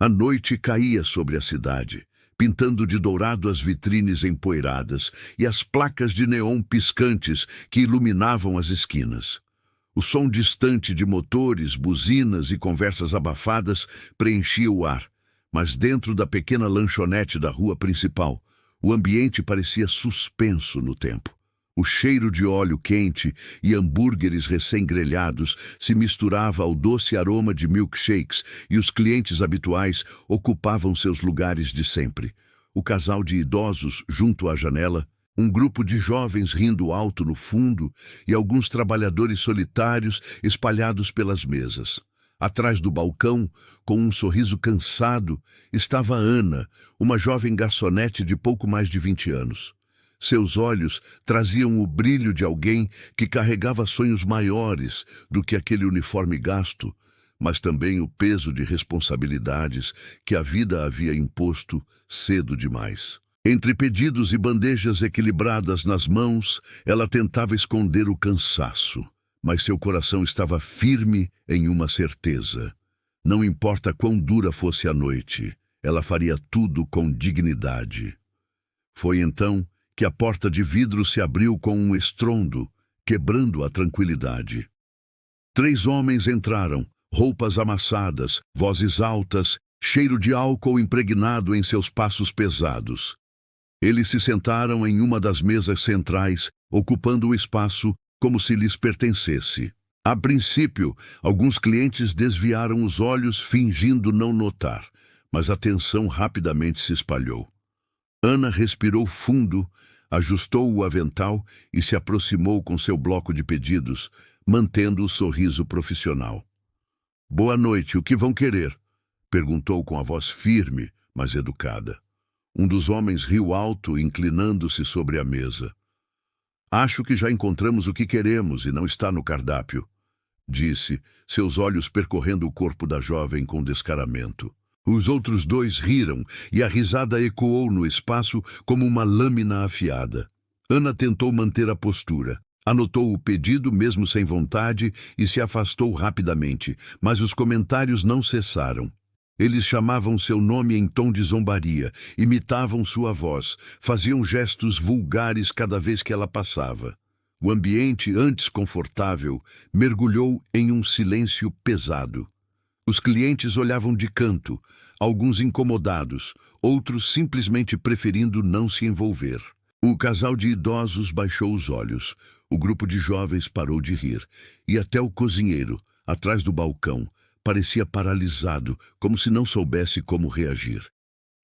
A noite caía sobre a cidade, pintando de dourado as vitrines empoeiradas e as placas de neon piscantes que iluminavam as esquinas. O som distante de motores, buzinas e conversas abafadas preenchia o ar, mas dentro da pequena lanchonete da rua principal, o ambiente parecia suspenso no tempo. O cheiro de óleo quente e hambúrgueres recém-grelhados se misturava ao doce aroma de milkshakes e os clientes habituais ocupavam seus lugares de sempre. O casal de idosos junto à janela, um grupo de jovens rindo alto no fundo e alguns trabalhadores solitários espalhados pelas mesas. Atrás do balcão, com um sorriso cansado, estava Ana, uma jovem garçonete de pouco mais de 20 anos. Seus olhos traziam o brilho de alguém que carregava sonhos maiores do que aquele uniforme gasto, mas também o peso de responsabilidades que a vida havia imposto cedo demais. Entre pedidos e bandejas equilibradas nas mãos, ela tentava esconder o cansaço, mas seu coração estava firme em uma certeza. Não importa quão dura fosse a noite, ela faria tudo com dignidade. Foi então que a porta de vidro se abriu com um estrondo, quebrando a tranquilidade. 3 homens entraram, roupas amassadas, vozes altas, cheiro de álcool impregnado em seus passos pesados. Eles se sentaram em uma das mesas centrais, ocupando o espaço como se lhes pertencesse. A princípio, alguns clientes desviaram os olhos fingindo não notar, mas a tensão rapidamente se espalhou. Ana respirou fundo, ajustou o avental e se aproximou com seu bloco de pedidos, mantendo o sorriso profissional. "Boa noite, o que vão querer?" perguntou com a voz firme, mas educada. Um dos homens riu alto, inclinando-se sobre a mesa. "Acho que já encontramos o que queremos e não está no cardápio", disse, seus olhos percorrendo o corpo da jovem com descaramento. Os outros 2 riram e a risada ecoou no espaço como uma lâmina afiada. Ana tentou manter a postura. Anotou o pedido mesmo sem vontade e se afastou rapidamente, mas os comentários não cessaram. Eles chamavam seu nome em tom de zombaria, imitavam sua voz, faziam gestos vulgares cada vez que ela passava. O ambiente, antes confortável, mergulhou em um silêncio pesado. Os clientes olhavam de canto, alguns incomodados, outros simplesmente preferindo não se envolver. O casal de idosos baixou os olhos, o grupo de jovens parou de rir, e até o cozinheiro, atrás do balcão, parecia paralisado, como se não soubesse como reagir.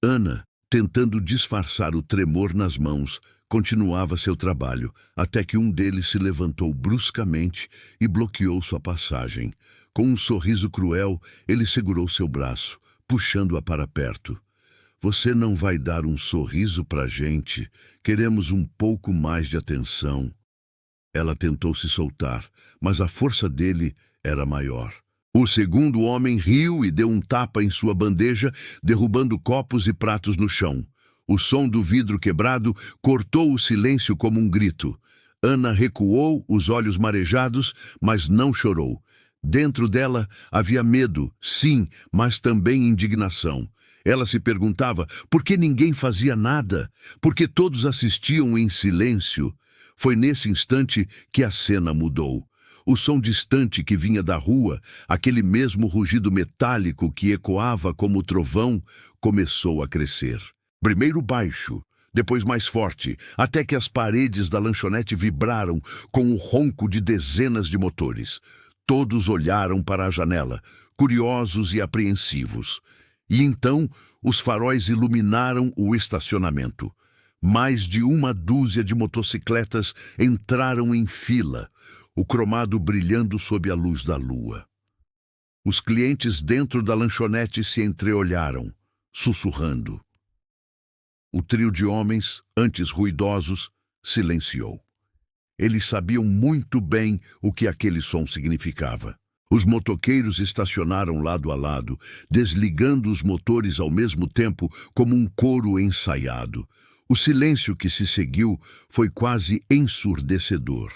Ana, tentando disfarçar o tremor nas mãos, continuava seu trabalho, até que um deles se levantou bruscamente e bloqueou sua passagem. Com um sorriso cruel, ele segurou seu braço, puxando-a para perto. "Você não vai dar um sorriso pra gente? Queremos um pouco mais de atenção." Ela tentou se soltar, mas a força dele era maior. O segundo homem riu e deu um tapa em sua bandeja, derrubando copos e pratos no chão. O som do vidro quebrado cortou o silêncio como um grito. Ana recuou, os olhos marejados, mas não chorou. Dentro dela havia medo, sim, mas também indignação. Ela se perguntava por que ninguém fazia nada, por que todos assistiam em silêncio. Foi nesse instante que a cena mudou. O som distante que vinha da rua, aquele mesmo rugido metálico que ecoava como trovão, começou a crescer. Primeiro baixo, depois mais forte, até que as paredes da lanchonete vibraram com o ronco de dezenas de motores. Todos olharam para a janela, curiosos e apreensivos. E então, os faróis iluminaram o estacionamento. Mais de 1 dúzia de motocicletas entraram em fila, o cromado brilhando sob a luz da lua. Os clientes dentro da lanchonete se entreolharam, sussurrando. O trio de homens, antes ruidosos, silenciou. Eles sabiam muito bem o que aquele som significava. Os motoqueiros estacionaram lado a lado, desligando os motores ao mesmo tempo como um coro ensaiado. O silêncio que se seguiu foi quase ensurdecedor.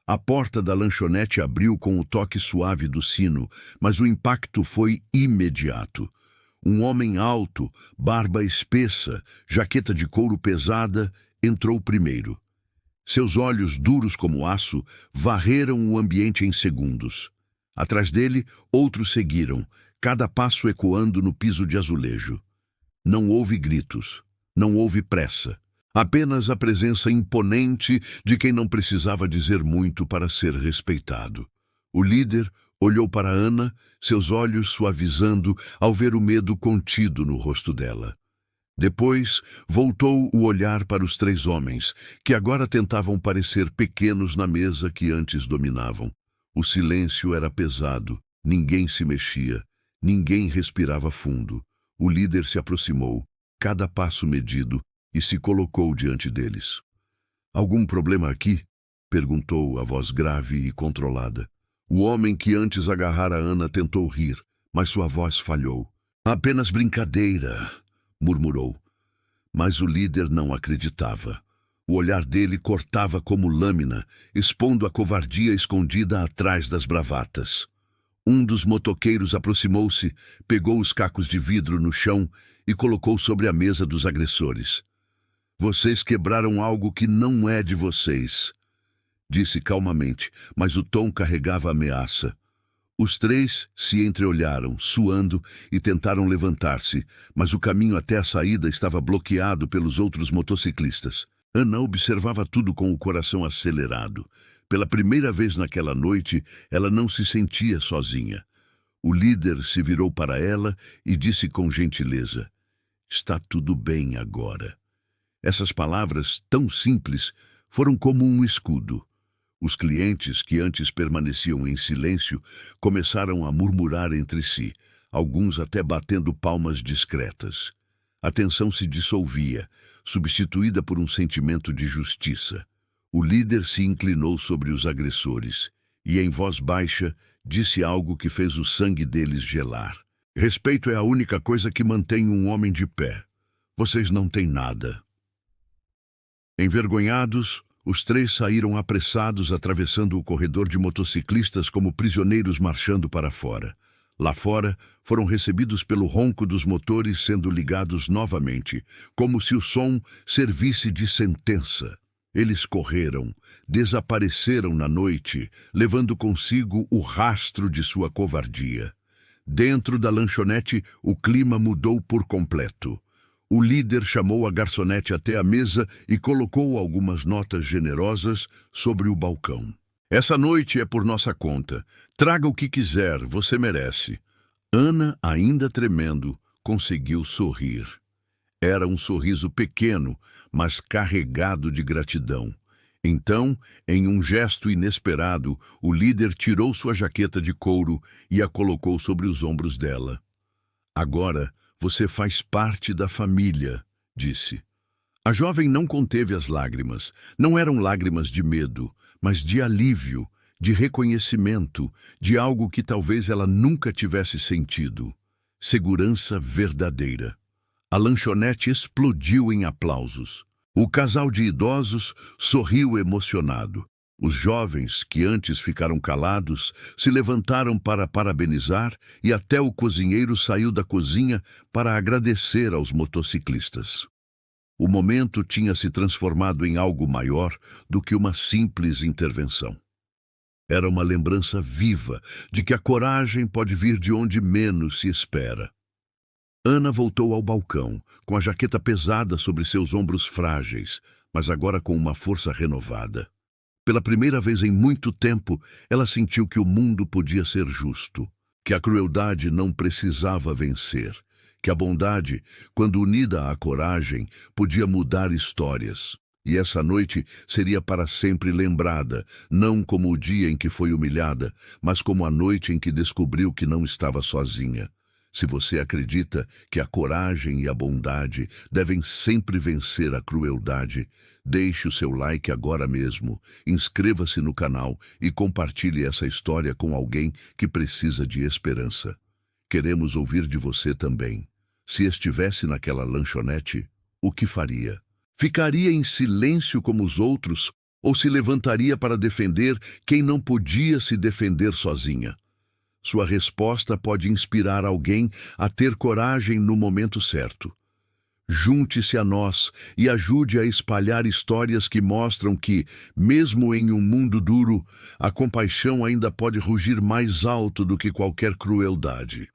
A porta da lanchonete abriu com o toque suave do sino, mas o impacto foi imediato. Um homem alto, barba espessa, jaqueta de couro pesada, entrou primeiro. Seus olhos, duros como aço, varreram o ambiente em segundos. Atrás dele, outros seguiram, cada passo ecoando no piso de azulejo. Não houve gritos, não houve pressa. Apenas a presença imponente de quem não precisava dizer muito para ser respeitado. O líder olhou para Ana, seus olhos suavizando ao ver o medo contido no rosto dela. Depois, voltou o olhar para os 3 homens, que agora tentavam parecer pequenos na mesa que antes dominavam. O silêncio era pesado, ninguém se mexia, ninguém respirava fundo. O líder se aproximou, cada passo medido, e se colocou diante deles. "Algum problema aqui?" perguntou a voz grave e controlada. O homem que antes agarrara Ana tentou rir, mas sua voz falhou. "Apenas brincadeira", murmurou. Mas o líder não acreditava. O olhar dele cortava como lâmina, expondo a covardia escondida atrás das bravatas. Um dos motoqueiros aproximou-se, pegou os cacos de vidro no chão e colocou sobre a mesa dos agressores. "Vocês quebraram algo que não é de vocês", disse calmamente, mas o tom carregava ameaça. Os 3 se entreolharam, suando, e tentaram levantar-se, mas o caminho até a saída estava bloqueado pelos outros motociclistas. Ana observava tudo com o coração acelerado. Pela primeira vez naquela noite, ela não se sentia sozinha. O líder se virou para ela e disse com gentileza: "Está tudo bem agora." Essas palavras, tão simples, foram como um escudo. Os clientes, que antes permaneciam em silêncio, começaram a murmurar entre si, alguns até batendo palmas discretas. A tensão se dissolvia, substituída por um sentimento de justiça. O líder se inclinou sobre os agressores e, em voz baixa, disse algo que fez o sangue deles gelar. "Respeito é a única coisa que mantém um homem de pé. Vocês não têm nada." Envergonhados, os 3 saíram apressados, atravessando o corredor de motociclistas como prisioneiros marchando para fora. Lá fora, foram recebidos pelo ronco dos motores sendo ligados novamente, como se o som servisse de sentença. Eles correram, desapareceram na noite, levando consigo o rastro de sua covardia. Dentro da lanchonete, o clima mudou por completo. O líder chamou a garçonete até a mesa e colocou algumas notas generosas sobre o balcão. "Essa noite é por nossa conta. Traga o que quiser, você merece." Ana, ainda tremendo, conseguiu sorrir. Era um sorriso pequeno, mas carregado de gratidão. Então, em um gesto inesperado, o líder tirou sua jaqueta de couro e a colocou sobre os ombros dela. "Agora, você faz parte da família", disse. A jovem não conteve as lágrimas. Não eram lágrimas de medo, mas de alívio, de reconhecimento, de algo que talvez ela nunca tivesse sentido. Segurança verdadeira. A lanchonete explodiu em aplausos. O casal de idosos sorriu emocionado. Os jovens, que antes ficaram calados, se levantaram para parabenizar e até o cozinheiro saiu da cozinha para agradecer aos motociclistas. O momento tinha se transformado em algo maior do que uma simples intervenção. Era uma lembrança viva de que a coragem pode vir de onde menos se espera. Ana voltou ao balcão, com a jaqueta pesada sobre seus ombros frágeis, mas agora com uma força renovada. Pela primeira vez em muito tempo, ela sentiu que o mundo podia ser justo, que a crueldade não precisava vencer, que a bondade, quando unida à coragem, podia mudar histórias. E essa noite seria para sempre lembrada, não como o dia em que foi humilhada, mas como a noite em que descobriu que não estava sozinha. Se você acredita que a coragem e a bondade devem sempre vencer a crueldade, deixe o seu like agora mesmo, inscreva-se no canal e compartilhe essa história com alguém que precisa de esperança. Queremos ouvir de você também. Se estivesse naquela lanchonete, o que faria? Ficaria em silêncio como os outros ou se levantaria para defender quem não podia se defender sozinha? Sua resposta pode inspirar alguém a ter coragem no momento certo. Junte-se a nós e ajude a espalhar histórias que mostram que, mesmo em um mundo duro, a compaixão ainda pode rugir mais alto do que qualquer crueldade.